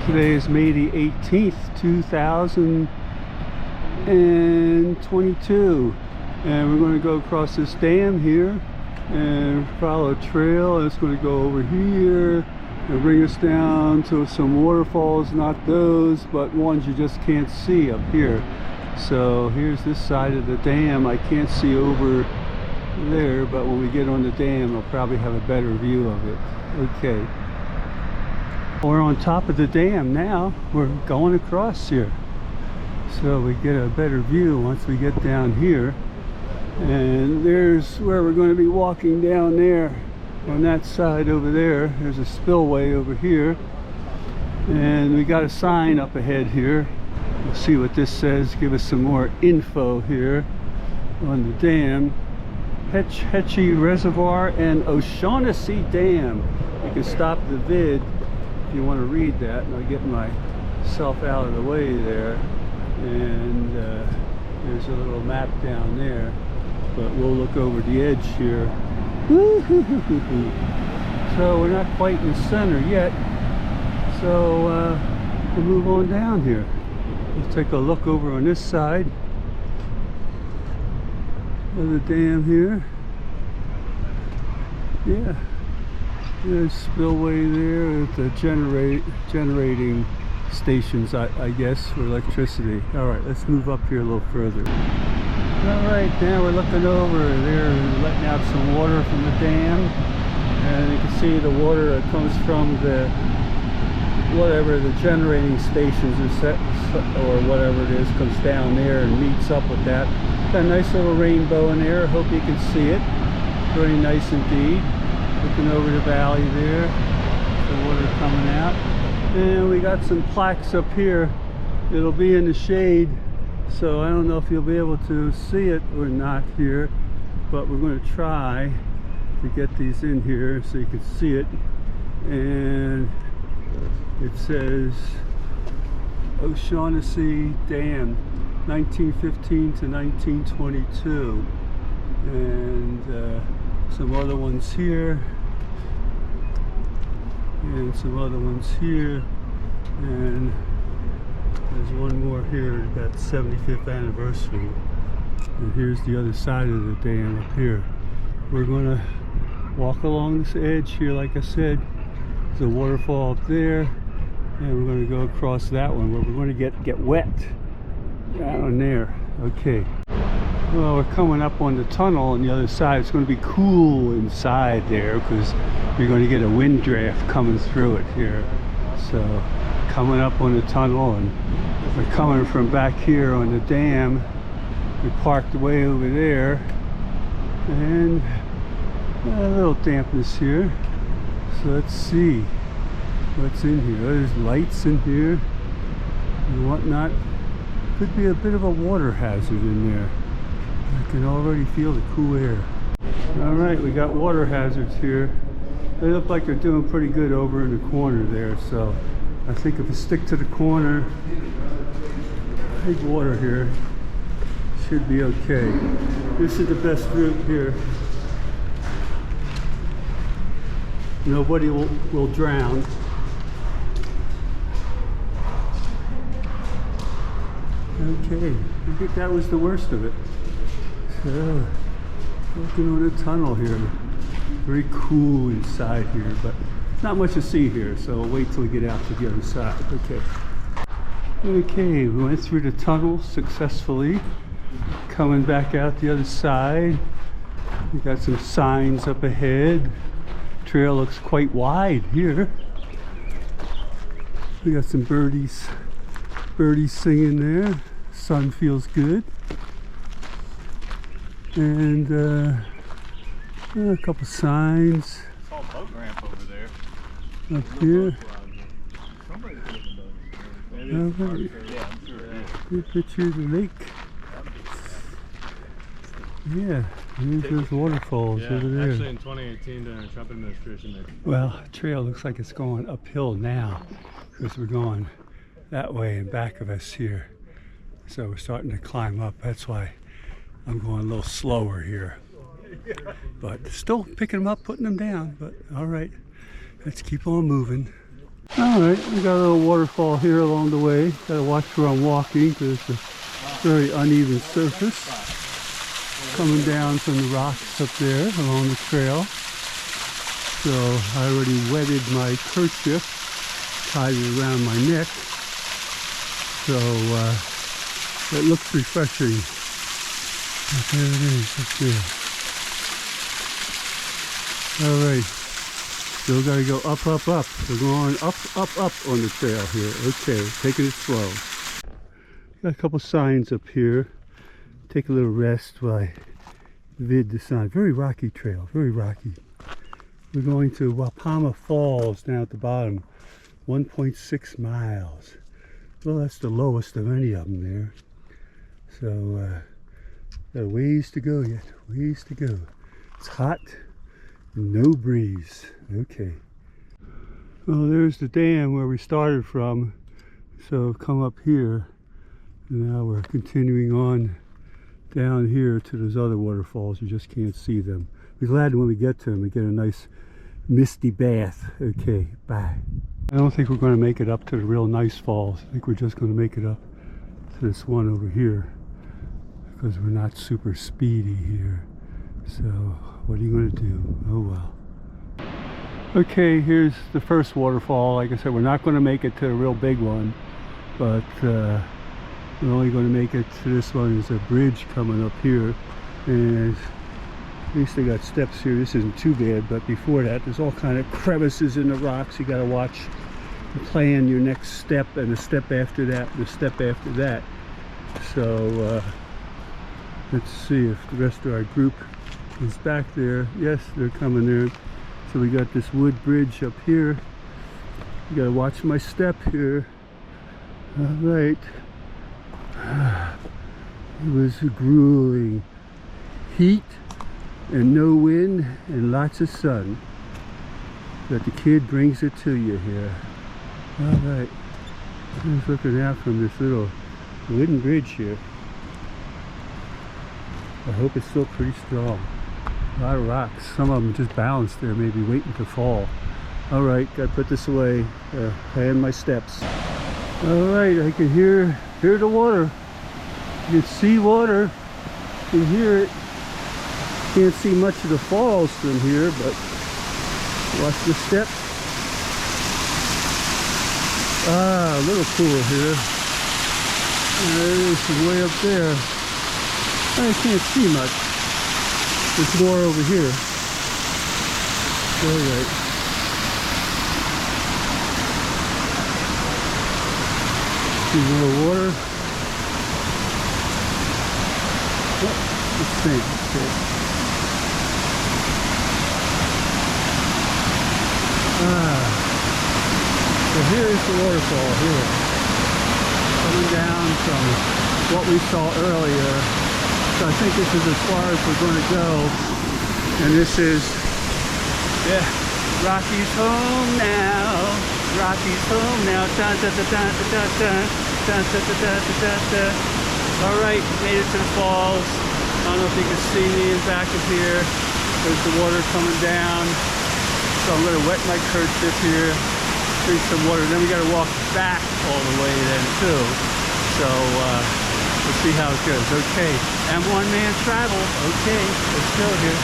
Today is May the 18th, 2022, and we're going to go across this dam here and follow a trail. It's going to go over here and bring us down to some waterfalls, not those, but ones you just can't see up here. So here's this side of the dam. I can't see over there, but when we get on the dam, I'll probably have a better view of it. Okay. We're on top of the dam now. We're going across here, so we get a better view once we get down here. And there's where we're going to be walking down there on that side over there. There's a spillway over here, and we got a sign up ahead here. We'll see what this says, give us some more info here on the dam. Hetch Hetchy Reservoir and O'Shaughnessy Dam. You can stop the vid if you want to read that, and I'll get myself out of the way there. And there's a little map down there, but we'll look over the edge here. So we're not quite in the center yet, so we'll move on down here. Let's take a look over on this side of the dam here. Yeah. There's spillway there with the generating stations, I guess, for electricity. Alright, let's move up here a little further. Alright, now we're looking over there, letting out some water from the dam. And you can see the water that comes from the, whatever the generating stations are set, or whatever it is, comes down there and meets up with that. Got a nice little rainbow in there. I hope you can see it. Very nice indeed. Looking over the valley there, the water coming out. And we got some plaques up here. It'll be in the shade, so I don't know if you'll be able to see it or not here, but we're going to try to get these in here so you can see it. And it says O'Shaughnessy Dam, 1915 to 1922. And some other ones here, and some other ones here, and there's one more here that 75th anniversary. And here's the other side of the dam up here. We're gonna walk along this edge here, like I said. There's a waterfall up there, and we're gonna go across that one where we're gonna get wet down there. Okay. Well, we're coming up on the tunnel on the other side. It's going to be cool inside there because you're going to get a wind draft coming through it here. So, coming up on the tunnel, and we're coming from back here on the dam. We parked way over there, and a little dampness here. So let's see what's in here. There's lights in here and whatnot. Could be a bit of a water hazard in there. I can already feel the cool air. Alright, we got water hazards here. They look like they're doing pretty good over in the corner there, so I think if we stick to the corner, big water here, should be okay. This is the best route here. Nobody will drown. Okay, I think that was the worst of it. So, looking on a tunnel here. Very cool inside here, but not much to see here, so we'll wait till we get out to the other side. Okay. Okay, we went through the tunnel successfully. Coming back out the other side. We got some signs up ahead. Trail looks quite wide here. We got some birdies singing there. Sun feels good. And a couple signs. I saw a boat ramp over there. Up here. Somebody put a boat. Maybe Yeah, it's hard to- yeah, I'm sure it is. Good picture of the lake. Yeah, there's those waterfalls over there. Actually in 2018 during the Trump administration. Well, trail looks like it's going uphill now because we're going that way and back of us here. So we're starting to climb up. That's why I'm going a little slower here. But still picking them up, putting them down. But all right, let's keep on moving. Alright, we got a little waterfall here along the way. Gotta watch where I'm walking because it's a very uneven surface coming down from the rocks up there along the trail. So I already wetted my kerchief, tied it around my neck. So it looks refreshing. But there it is up there. Alright. Still gotta go up, up, up. We're going up, up, up on the trail here. Okay, taking it slow. Got a couple signs up here. Take a little rest while I vid the sign. Very rocky trail, very rocky. We're going to Wapama Falls down at the bottom. 1.6 miles. Well, that's the lowest of any of them there. So, got a ways to go yet. Ways to go. It's hot. No breeze. Okay. Well, there's the dam where we started from. So come up here. And now we're continuing on down here to those other waterfalls. You just can't see them. Be glad when we get to them. We get a nice misty bath. Okay, bye. I don't think we're going to make it up to the real nice falls. I think we're just going to make it up to this one over here. Because we're not super speedy here. So, what are you going to do? Oh well. Okay, here's the first waterfall. Like I said, we're not going to make it to a real big one, but we're only going to make it to this one. There's a bridge coming up here, and at least they got steps here. This isn't too bad, but before that, there's all kind of crevices in the rocks. You got to watch and plan your next step, and the step after that, the step after that. So let's see if the rest of our group is back there. Yes, they're coming there. So we got this wood bridge up here. You gotta watch my step here. All right. It was a grueling heat and no wind and lots of sun. But the kid brings it to you here. All right. I'm just looking out from this little wooden bridge here. I hope it's still pretty strong. A lot of rocks. Some of them just balanced there, maybe waiting to fall. All right, gotta put this away. Plan my steps. All right, I can hear the water. You can see water. You can hear it. Can't see much of the falls from here, but watch the step. Ah, a little pool here. There's way up there. I can't see much. There's more over here. Alright. See more water. Oh, let's see. Okay. So here's the waterfall here. Coming down from what we saw earlier. So I think this is as far as we're going to go. And this is, yeah, Rocky's home now. Rocky's home now. Dun, dun, dun, dun, dun, dun, dun, dun, dun, dun, dun, dun. All right, made it to the falls. I don't know if you can see me in back of here. There's the water coming down. So I'm going to wet my kerchief here, drink some water. Then we got to walk back all the way then too. So, we'll see how it goes. Okay, and one-man travel. Okay, let's go here.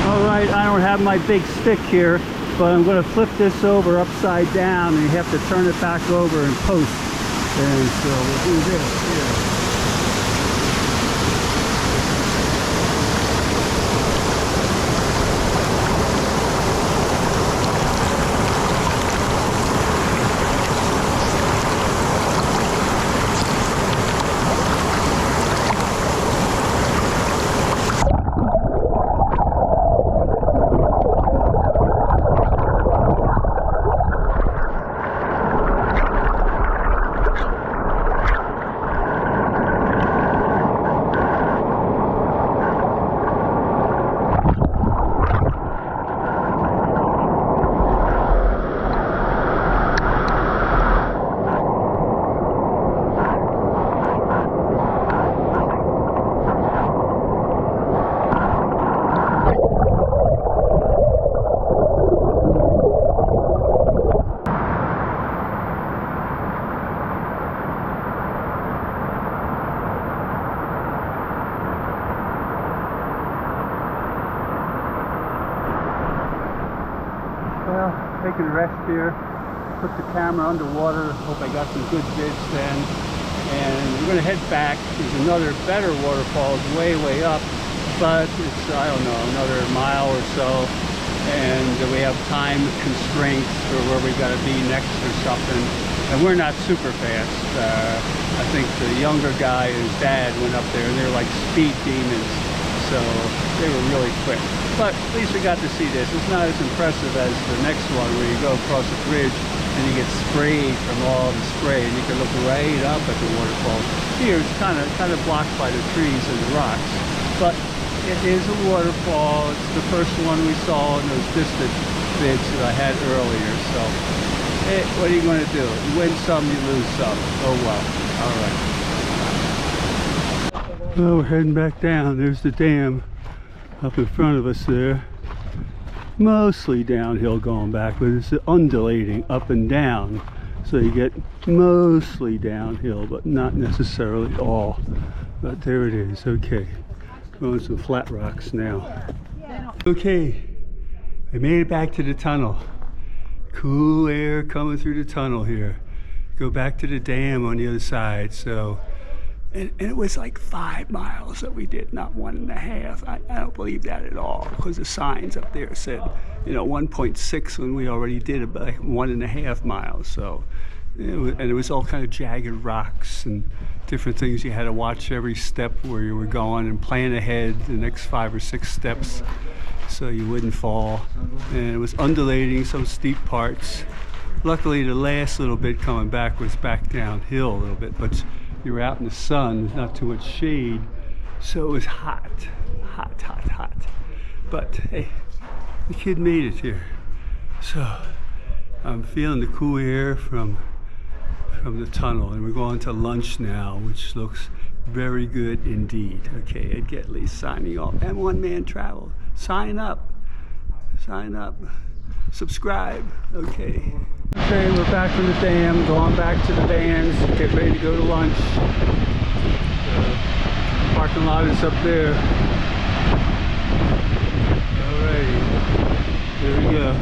All right, I don't have my big stick here, but I'm going to flip this over upside down, and you have to turn it back over and post. And so we'll do this here. Well, taking a rest here. Put the camera underwater. Hope I got some good vids then. And we're gonna head back. There's another better waterfall way up, but it's, I don't know, another mile or so. And we have time constraints for where we gotta be next or something. And we're not super fast. I think the younger guy and his dad went up there and they're like speed demons. So they were really quick. But at least we got to see this. It's not as impressive as the next one where you go across a bridge and you get sprayed from all the spray and you can look right up at the waterfall. Here it's kind of blocked by the trees and the rocks. But it is a waterfall. It's the first one we saw in those distant vids that I had earlier. So what are you going to do? You win some, you lose some. Oh well. All right. Well, we're heading back down. There's the dam up in front of us there. Mostly downhill going back, but it's undulating up and down. So you get mostly downhill, but not necessarily all. But there it is. Okay. We're on some flat rocks now. Okay. I made it back to the tunnel. Cool air coming through the tunnel here. Go back to the dam on the other side. So, and it was like 5 miles that we did, not 1.5. I don't believe that at all, because the signs up there said, 1.6 when we already did about 1.5 miles. So, and it was all kind of jagged rocks and different things. You had to watch every step where you were going and plan ahead the next 5 or 6 steps so you wouldn't fall. And it was undulating, some steep parts. Luckily, the last little bit coming back was back downhill a little bit, but you were out in the sun, there's not too much shade, so it was hot. But hey, the kid made it here. So I'm feeling the cool air from the tunnel, and we're going to lunch now, which looks very good indeed. Okay, Ed Getley signing off. And One Man Travel. Sign up. Subscribe. Okay. Okay, we're back from the dam, going back to the vans, get ready to go to lunch. The parking lot is up there. Alrighty, here we go.